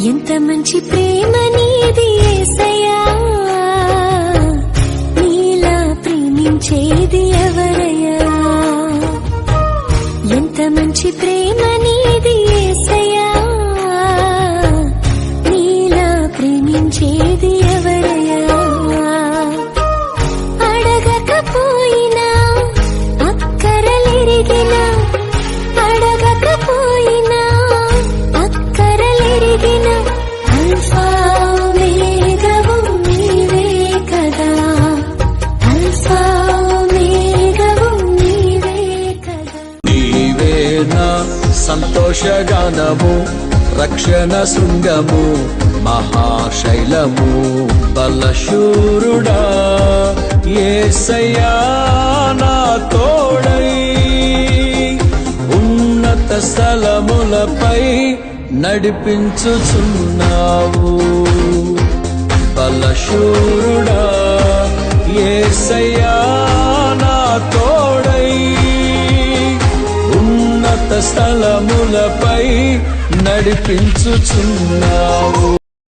ఎంత మంచి ప్రేమ నీది యేసయ్యా, నీలా ప్రేమించేది ఎవరయ్యా. ఎంత మంచి ప్రేమ నీది యేసయ్యా, నీలా ప్రేమించేది ఎవరయ్యా. అడగకపోయినా అక్కరలెరిగినా, అడగకపోయినా అక్కరలెరిగిన అల్ఫా ఓమేగావు నీవే కదా, అల్ఫా ఓమేగావు నీవే కదా. నీవే నా సంతోషగానము, రక్షణ శృంగము, మహాశైలము, బలశూరుడా యేసయ్యా నా తోడై. ఉన్నత స్థలములపై నడిపించుచున్నావు, బలశూరుడా యేసయ్యా నా తోడై. ఉన్నత స్థలములపై నడిపించుచున్నావు.